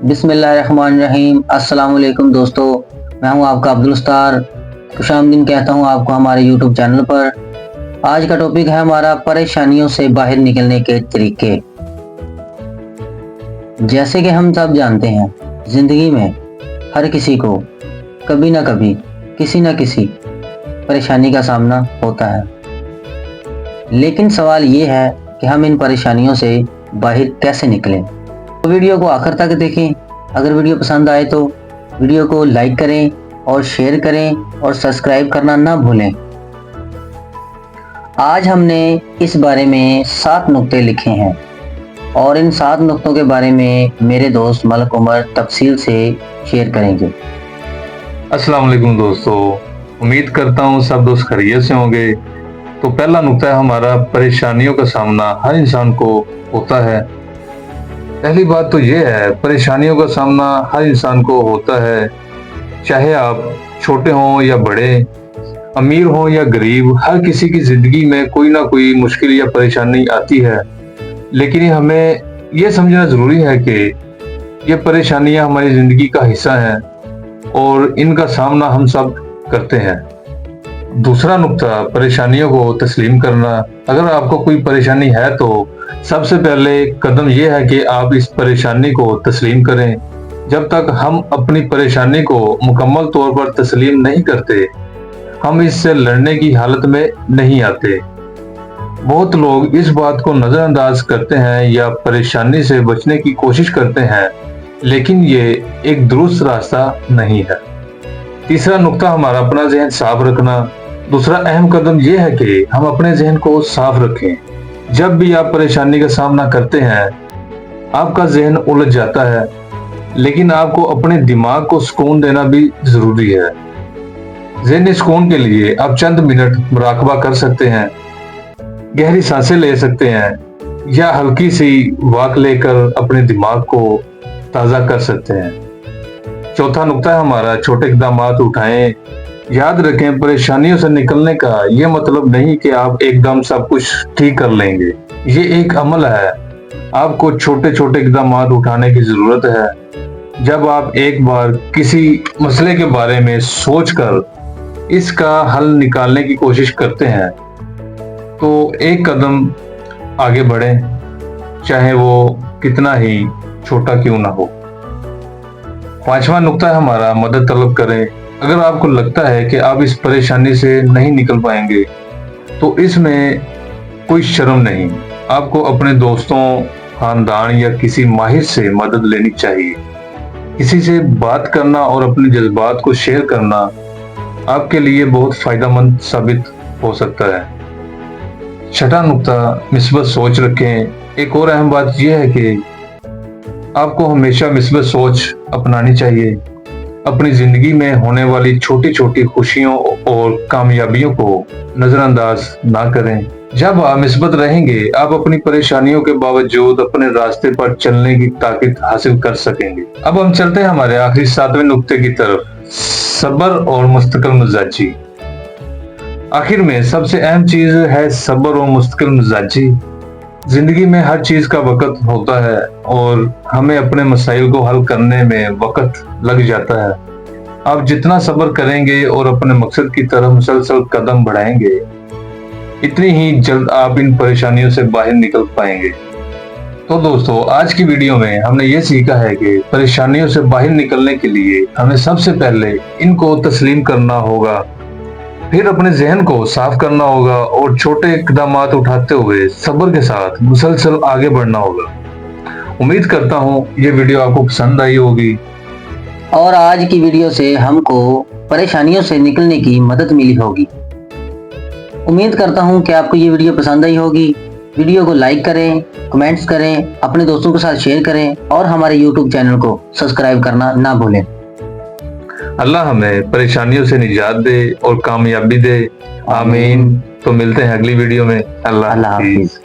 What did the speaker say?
बिस्मिल्लाहिर्रहमानिर्रहीम। अस्सलाम वालेकुम दोस्तों, मैं हूं आपका अब्दुल खुशामदीन कहता हूं आपको हमारे यूट्यूब चैनल पर। आज का टॉपिक है हमारा परेशानियों से बाहर निकलने के तरीके। जैसे कि हम सब जानते हैं, ज़िंदगी में हर किसी को कभी ना कभी किसी ना किसी परेशानी का सामना होता है, लेकिन सवाल ये है कि हम इन परेशानियों से बाहर कैसे निकलें। तो वीडियो को आखिर तक देखें। अगर वीडियो पसंद आए तो वीडियो को लाइक करें और शेयर करें और सब्सक्राइब करना ना भूलें। आज हमने इस बारे में 7 नुक्ते लिखे हैं और इन 7 नुक्तों के बारे में मेरे दोस्त मलक उमर तफसील से शेयर करेंगे। अस्सलाम वालेकुम दोस्तों, उम्मीद करता हूँ सब दोस्त खैरियत से होंगे। तो पहला नुक्ता है हमारा, परेशानियों का सामना हर इंसान को होता है। पहली बात तो ये है, परेशानियों का सामना हर इंसान को होता है, चाहे आप छोटे हों या बड़े, अमीर हों या गरीब, हर किसी की जिंदगी में कोई ना कोई मुश्किल या परेशानी आती है। लेकिन हमें ये समझना जरूरी है कि ये परेशानियां हमारी जिंदगी का हिस्सा हैं और इनका सामना हम सब करते हैं। दूसरा नुक्ता, परेशानियों को तस्लीम करना। अगर आपको कोई परेशानी है तो सबसे पहले कदम यह है कि आप इस परेशानी को तस्लीम करें। जब तक हम अपनी परेशानी को मुकम्मल तौर पर तस्लीम नहीं करते, हम इससे लड़ने की हालत में नहीं आते। बहुत लोग इस बात को नजरअंदाज करते हैं या परेशानी से बचने की कोशिश करते हैं, लेकिन ये एक दुरुस्त रास्ता नहीं है। तीसरा नुक्ता हमारा, अपना जहन साफ रखना। दूसरा अहम कदम यह है कि हम अपने जहन को साफ रखें। जब भी आप परेशानी का सामना करते हैं, आपका जहन उलझ जाता है, लेकिन आपको अपने दिमाग को सुकून देना भी जरूरी है। ज़हनी सुकून के लिए आप चंद मिनट मुराकबा कर सकते हैं, गहरी सांसें ले सकते हैं या हल्की सी वॉक लेकर अपने दिमाग को ताज़ा कर सकते हैं। चौथा नुक्ता है हमारा, छोटे इक़दाम उठाएं। याद रखें, परेशानियों से निकलने का ये मतलब नहीं कि आप एकदम सब कुछ ठीक कर लेंगे। ये एक अमल है, आपको छोटे छोटे इक़दाम उठाने की जरूरत है। जब आप एक बार किसी मसले के बारे में सोचकर इसका हल निकालने की कोशिश करते हैं तो एक कदम आगे बढ़ें, चाहे वो कितना ही छोटा क्यों ना हो। पांचवा नुक्ता है हमारा, मदद तलब करें। अगर आपको लगता है कि आप इस परेशानी से नहीं निकल पाएंगे तो इसमें कोई शर्म नहीं। आपको अपने दोस्तों, खानदान या किसी माहिर से मदद लेनी चाहिए। किसी से बात करना और अपने जज्बात को शेयर करना आपके लिए बहुत फायदेमंद साबित हो सकता है। छठा नुक्ता, मिस्बत सोच रखें। एक और अहम बात यह है कि आपको हमेशा मिस्बत सोच अपनानी चाहिए। अपनी जिंदगी में होने वाली छोटी छोटी खुशियों और कामयाबियों को नजरअंदाज ना करें। जब आप मिस्बत रहेंगे, आप अपनी परेशानियों के बावजूद अपने रास्ते पर चलने की ताकत हासिल कर सकेंगे। अब हम चलते हैं हमारे आखिरी 7वें नुक्ते की तरफ, सब्र और मुस्तकिल मिजाजी। आखिर में सबसे अहम चीज है सब्र और मुस्तकिल मिजाजी। जिंदगी में हर चीज का वक्त होता है और हमें अपने मसाइल को हल करने में वक्त लग जाता है। आप जितना सब्र करेंगे और अपने मकसद की तरफ मुसलसल कदम बढ़ाएंगे, इतनी ही जल्द आप इन परेशानियों से बाहर निकल पाएंगे। तो दोस्तों, आज की वीडियो में हमने ये सीखा है कि परेशानियों से बाहर निकलने के लिए हमें सबसे पहले इनको तस्लीम करना होगा, फिर अपने जहन को साफ करना होगा और छोटे इक़दाम उठाते हुए सब्र के साथ मुसलसल आगे बढ़ना होगा। उम्मीद करता हूँ ये वीडियो आपको पसंद आई होगी और आज की वीडियो से हमको परेशानियों से निकलने की मदद मिली होगी। उम्मीद करता हूँ कि आपको ये वीडियो पसंद आई होगी। वीडियो को लाइक करें, कमेंट्स करें, अपने दोस्तों के साथ शेयर करें और हमारे यूट्यूब चैनल को सब्सक्राइब करना ना भूलें। अल्लाह हमें परेशानियों से निजात दे और कामयाबी दे। आमीन। तो मिलते हैं अगली वीडियो में। अल्लाह हाफिज।